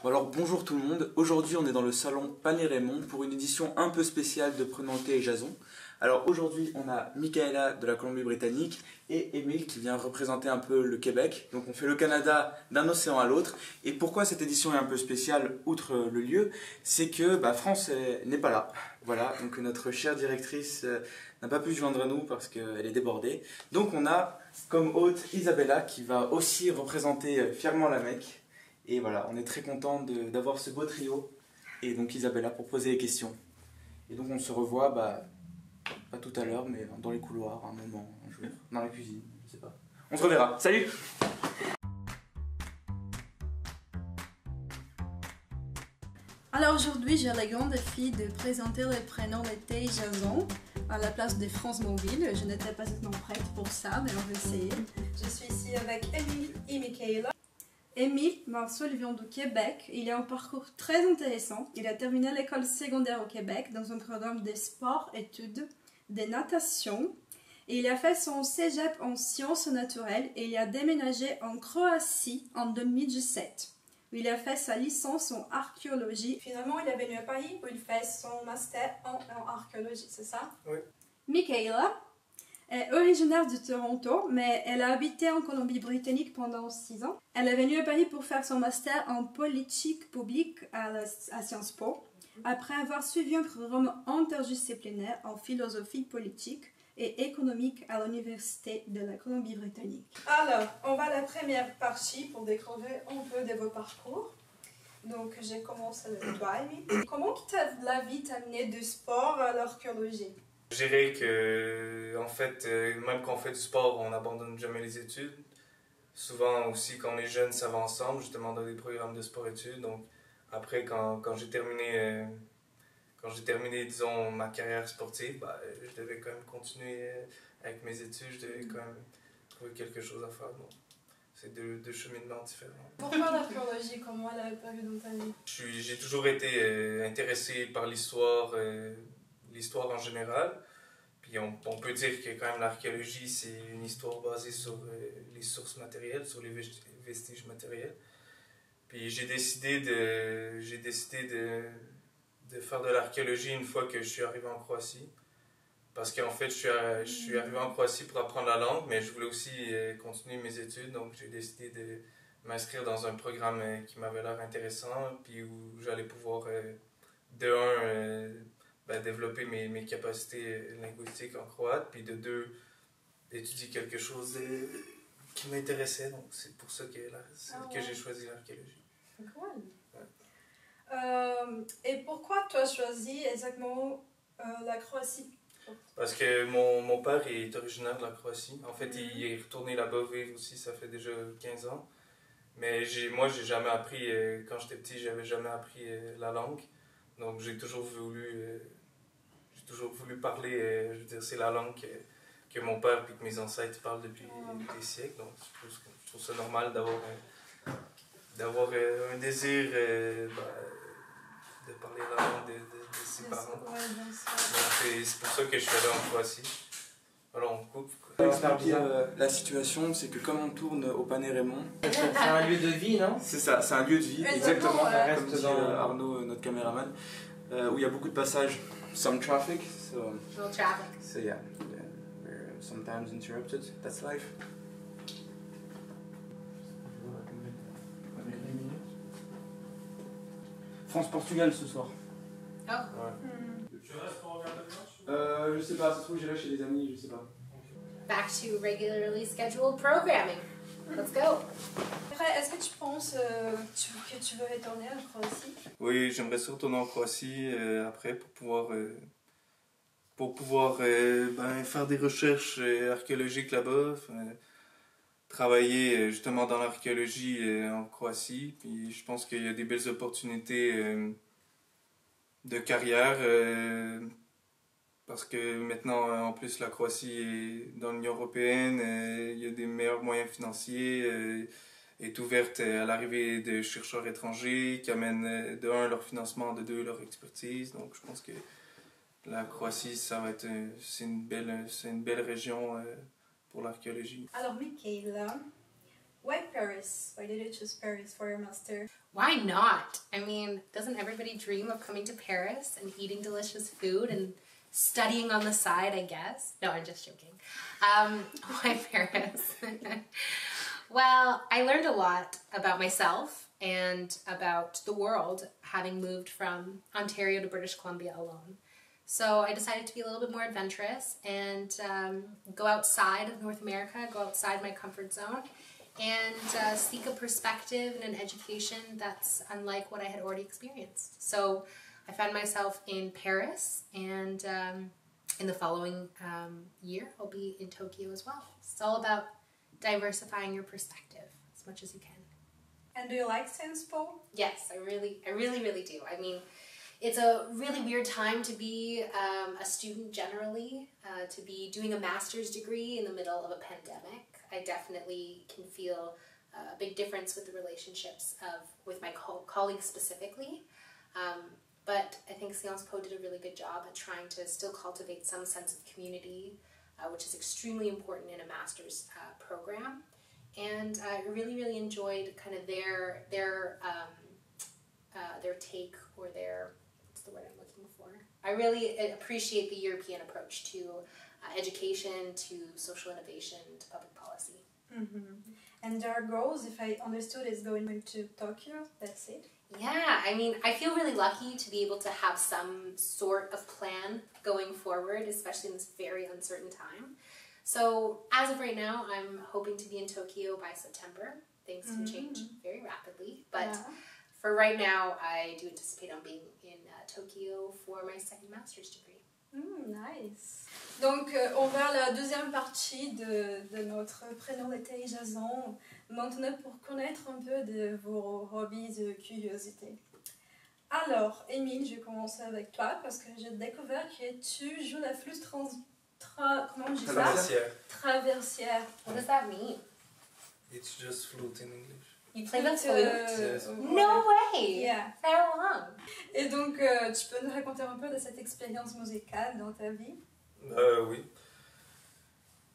Bon alors bonjour tout le monde, aujourd'hui on est dans le salon Pané-Raymond pour une édition un peu spéciale de Prenons le thé et Jason. Alors aujourd'hui on a Michaela de la Colombie-Britannique et Émile qui vient représenter un peu le Québec. Donc on fait le Canada d'un océan à l'autre. Et pourquoi cette édition est un peu spéciale, outre le lieu, c'est que France n'est pas là. Voilà, donc notre chère directrice n'a pas pu se joindre à nous parce qu'elle est débordée. Donc on a comme hôte Isabella qui va aussi représenter fièrement la Mecque. Et voilà, on est très content d'avoir ce beau trio. Et donc Isabella pour poser les questions. Et donc on se revoit, pas tout à l'heure, mais dans les couloirs, un moment, un jour, dans la cuisine, je sais pas. On se reverra. Salut! Alors aujourd'hui, j'ai le grand défi de présenter le prénom de thé Jason à la place de France Mobile. Je n'étais pas exactement prête pour ça, mais on va essayer. Je suis ici avec Émile et Michaela. Émile Marceau, il vient du Québec. Il a un parcours très intéressant. Il a terminé l'école secondaire au Québec dans un programme de sport-études, de natation. Et il a fait son cégep en sciences naturelles et il a déménagé en Croatie en 2017. Il a fait sa licence en archéologie. Finalement, il est venu à Paris où il fait son master en archéologie, c'est ça? Oui. Michaela est originaire de Toronto, mais elle a habité en Colombie-Britannique pendant 6 ans. Elle est venue à Paris pour faire son master en politique publique à Sciences Po, après avoir suivi un programme interdisciplinaire en philosophie politique et économique à l'Université de la Colombie-Britannique. Alors, on va à la première partie pour découvrir un peu de vos parcours. Donc, j'ai commencé avec toi, Émile. Comment la vie t'a amené du sport à l'archéologie? Je dirais que, en fait, même quand on fait du sport, on n'abandonne jamais les études. Souvent aussi, quand on est jeune, ça va ensemble, justement dans des programmes de sport-études. Donc, après, quand j'ai terminé, disons, ma carrière sportive, je devais quand même continuer avec mes études, je devais quand même trouver quelque chose à faire. Donc, c'est deux cheminements différents. Pourquoi l'archéologie? Comment elle a apparu dans ta vie? J'ai toujours été intéressé par l'histoire en général. Puis on peut dire que quand même l'archéologie, c'est une histoire basée sur les sources matérielles, sur les vestiges matériels. Puis j'ai décidé de faire de l'archéologie une fois que je suis arrivé en Croatie. Parce qu'en fait, je suis arrivé en Croatie pour apprendre la langue, mais je voulais aussi continuer mes études. Donc j'ai décidé de m'inscrire dans un programme qui m'avait l'air intéressant, puis où j'allais pouvoir, développer mes capacités linguistiques en croate, puis de deux, étudier quelque chose qui m'intéressait. Donc c'est pour ça que j'ai choisi l'archéologie. Cool. Ouais. Et pourquoi tu as choisi exactement la Croatie? Parce que mon père est originaire de la Croatie. En fait, il est retourné là-bas vivre aussi, ça fait déjà 15 ans. Mais moi, j'ai jamais appris, quand j'étais petit, j'avais jamais appris la langue. Donc j'ai toujours voulu parler, je veux dire, c'est la langue que mon père et que mes ancêtres parlent depuis des siècles. Donc je trouve ça normal d'avoir un désir de parler la langue de ses parents. Donc c'est pour ça que je suis allé en Croatie. Alors on coupe. Expliquer la situation, c'est que comme on tourne au Pané-Raymond, c'est un lieu de vie, non? c'est ça, c'est un lieu de vie, exactement, comme dit dans... Arnaud, notre caméraman, où il y a beaucoup de passages, some traffic, so yeah, we're sometimes interrupted, that's life. France-Portugal ce soir. Oh. Ouais. Tu restes pour regarder le match? Je sais pas, ça se trouve j'irai chez des amis, je sais pas. Back to regularly scheduled programming. Let's go. Après, est-ce que tu penses que tu veux retourner en Croatie? Oui, j'aimerais ça retourner en Croatie après pour pouvoir faire des recherches archéologiques là-bas, travailler justement dans l'archéologie en Croatie. Puis je pense qu'il y a des belles opportunités de carrière parce que maintenant, en plus, la Croatie est dans l'Union européenne, il y a des meilleurs moyens financiers, est ouverte à l'arrivée de chercheurs étrangers qui amènent de un leur financement, de deux leur expertise. Donc je pense que la Croatie, c'est une belle région pour l'archéologie. Alors Michaela, Why Paris? Why did you choose Paris for your master? Why not? I mean, doesn't everybody dream of coming to Paris and eating delicious food and studying on the side, I guess? No, I'm just joking. Why Paris? Well, I learned a lot about myself and about the world having moved from Ontario to British Columbia alone. So I decided to be a little bit more adventurous and go outside of North America, go outside my comfort zone, and seek a perspective and an education that's unlike what I had already experienced. So I found myself in Paris, and in the following year I'll be in Tokyo as well. It's all about diversifying your perspective as much as you can. And do you like Sciences Po? Yes, I really do. I mean, it's a really weird time to be a student generally, to be doing a master's degree in the middle of a pandemic. I definitely can feel a big difference with the relationships with my colleagues specifically. But I think Sciences Po did a really good job at trying to still cultivate some sense of community, which is extremely important in a master's program. And I really enjoyed kind of their take, or their, what's the word I'm looking for? I really appreciate the European approach to education, to social innovation, to public policy. And their goals, if I understood, is going to Tokyo, that's it? Yeah, I mean, I feel really lucky to be able to have some sort of plan going forward, especially in this very uncertain time. So as of right now, I'm hoping to be in Tokyo by September. Things can change very rapidly, but for right now, I do anticipate on being in Tokyo for my second master's degree. Nice. Donc, on va à la deuxième partie de notre prénom d'été Jason. Maintenant, pour connaître un peu de vos hobbies de curiosité. Alors, Émile, je vais commencer avec toi parce que j'ai découvert que tu joues la flûte comment on dit ça? Traversière. Traversière. What does that mean? It's just flute in English. You play the flute? Yes. No way! Yeah. For how long? Et donc, tu peux nous raconter un peu de cette expérience musicale dans ta vie? Oui.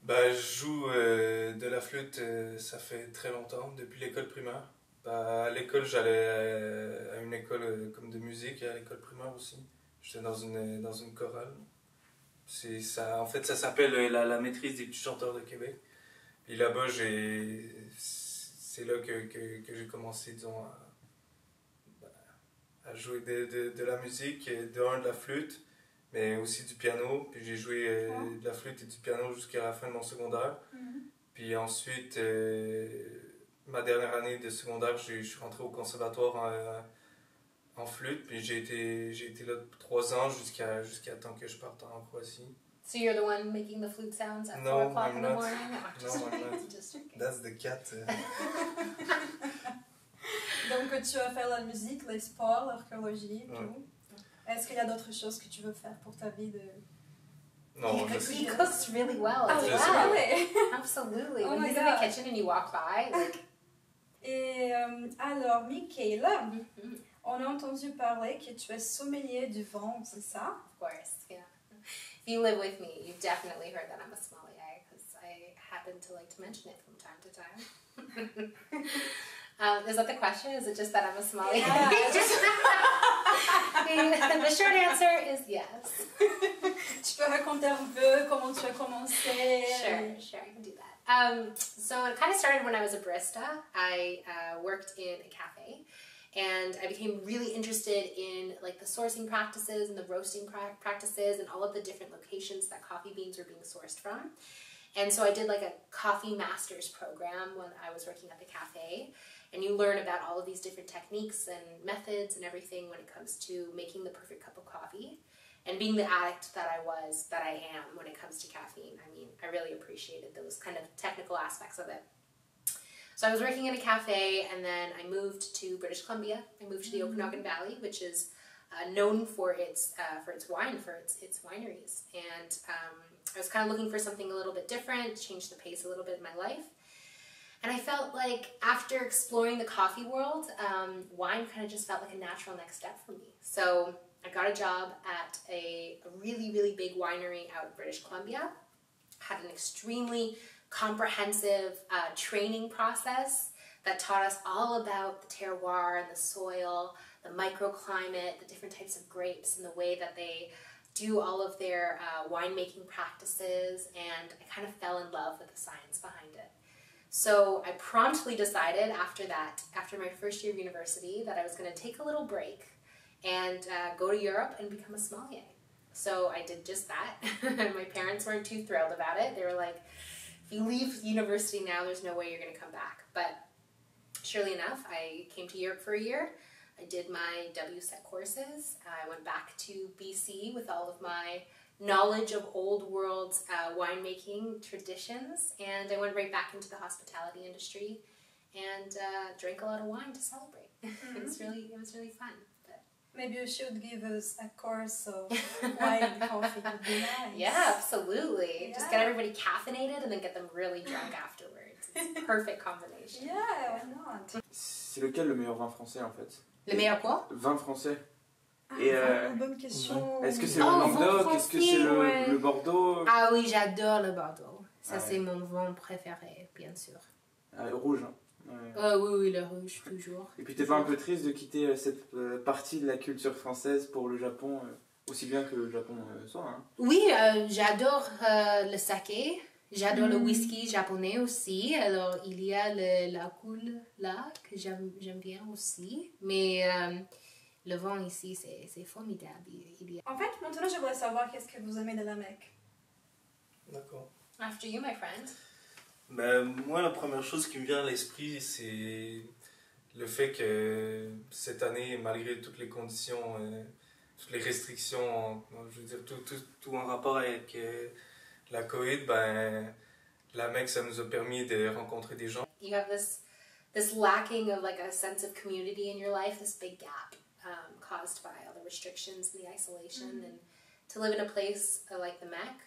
Bah, je joue de la flûte, ça fait très longtemps, depuis l'école primaire. Bah, à l'école, j'allais à une école comme de musique, et à l'école primaire aussi. J'étais dans une chorale. Ça, en fait, ça s'appelle la maîtrise des petits chanteurs de Québec. Puis là-bas, c'est là que j'ai commencé, disons, à jouer de la musique, de la flûte, mais aussi du piano. Puis j'ai joué de la flûte et du piano jusqu'à la fin de mon secondaire. Puis ensuite, ma dernière année de secondaire, je suis rentré au conservatoire en flûte. Puis j'ai été là 3 ans jusqu'à temps que je parte en Croatie. So you're the one making the flute sounds at 4 No, o'clock I'm in the not. morning? No, I'm not. Just joking. That's the cat. Donc, tu vas faire la musique, les sports, l'archéologie, Ouais. tout. Est-ce qu'il y a d'autres choses que tu veux faire pour ta vie de... Non, He cooks really well as Ah, Just well. really? Absolutely. Oh When my he's in God. the kitchen and you walk by, like, Et alors, Michaela, mhm, on a entendu parler que tu es sommelier du vin, c'est ça? of course, yeah. If you live with me, you've definitely heard that I'm a sommelier, because I happen to like to mention it from time to time. Is that the question? Is it just that I'm a sommelier? Yeah. The short answer is yes. Tu peux raconter un peu comment tu as commencé? Sure, I can do that. So it kind of started when I was a barista. I worked in a cafe, and I became really interested in like the sourcing practices and the roasting practices and all of the different locations that coffee beans were being sourced from. And so I did like a coffee master's program when I was working at the cafe, and you learn about all of these different techniques and methods and everything when it comes to making the perfect cup of coffee. And being the addict that I am when it comes to caffeine, I mean, I really appreciated those kind of technical aspects of it. So I was working in a cafe, and then I moved to British Columbia. I moved to the Okanagan Valley, which is known for its wine, for its wineries. And I was kind of looking for something a little bit different, change the pace a little bit in my life. And I felt like after exploring the coffee world, wine kind of just felt like a natural next step for me. So I got a job at a really big winery out in British Columbia. Had an extremely comprehensive training process that taught us all about the terroir and the soil, the microclimate, the different types of grapes, and the way that they do all of their winemaking practices, and I kind of fell in love with the science behind it. So I promptly decided after my first year of university, that I was going to take a little break and go to Europe and become a sommelier. So I did just that. My parents weren't too thrilled about it. They were like, if you leave university now, there's no way you're going to come back. But surely enough, I came to Europe for a year. I did my WSET courses. I went back to BC with all of my knowledge of old world winemaking traditions, and I went right back into the hospitality industry and drank a lot of wine to celebrate. It was really fun. But Maybe you should give us a course of wine and coffee. Would be nice. yeah, absolutely. Yeah. Just get everybody caffeinated and then get them really drunk afterwards. It's a perfect combination. Yeah, why not? C'est lequel le meilleur vin français en fait? Le meilleur quoi? Vin français. Ah, Et, bonne question. Est-ce que c'est Oh, le vin Languedoc? Est-ce que c'est français, ouais. le Bordeaux? Ah oui, j'adore le Bordeaux. Ça, Ah c'est ouais. mon vin préféré, bien sûr. Rouge. Hein. Ouais. Oui, le rouge, toujours. Et puis t'es pas un peu triste de quitter cette partie de la culture française pour le Japon, aussi bien que le Japon soit, hein? Oui, j'adore le saké. J'adore le whisky japonais aussi. Alors, il y a la cool là que j'aime bien aussi. Mais le vin ici, c'est formidable. En fait, maintenant, je voudrais savoir qu'est-ce que vous aimez de la Mecque. D'accord. After you, my friend. Ben, moi, la première chose qui me vient à l'esprit, c'est Le fait que cette année, malgré toutes les conditions, toutes les restrictions, je veux dire, tout en rapport avec la COVID, ben, la Mecque, ça nous a permis de rencontrer des gens. You have this lacking of like a sense of community in your life, this big gap caused by all the restrictions and the isolation. And to live in a place like the Mecque,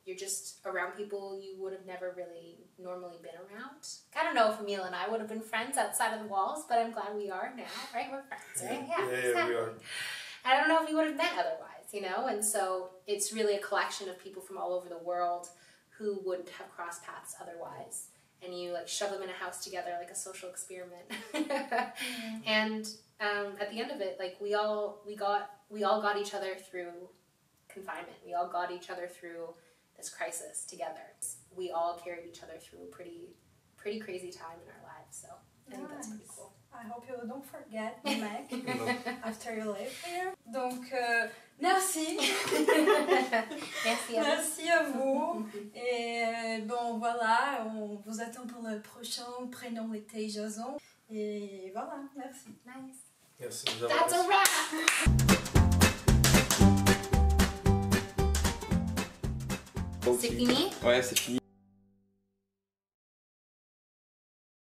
you're just around people you would have never really normally been around. I don't know if Emil and I would have been friends outside of the walls, but I'm glad we are now, right? We're friends, right? Yeah, exactly. we are. I don't know if we would have met otherwise, you know? And so it's really a collection of people from all over the world who wouldn't have crossed paths otherwise. And you like shove them in a house together like a social experiment. And at the end of it, like we all got each other through confinement. We all got each other through this crisis together. We all carried each other through a pretty crazy time in our lives. So I think that's pretty cool. I hope you don't forget the Mecque after you live here. Donc, merci. Merci à vous. Merci à vous. Et bon, voilà, on vous attend pour le prochain Prénom l'été Jason. Et voilà, merci. Nice. Merci de nous avoir That's a reçus. wrap. C'est fini? Ouais, c'est fini.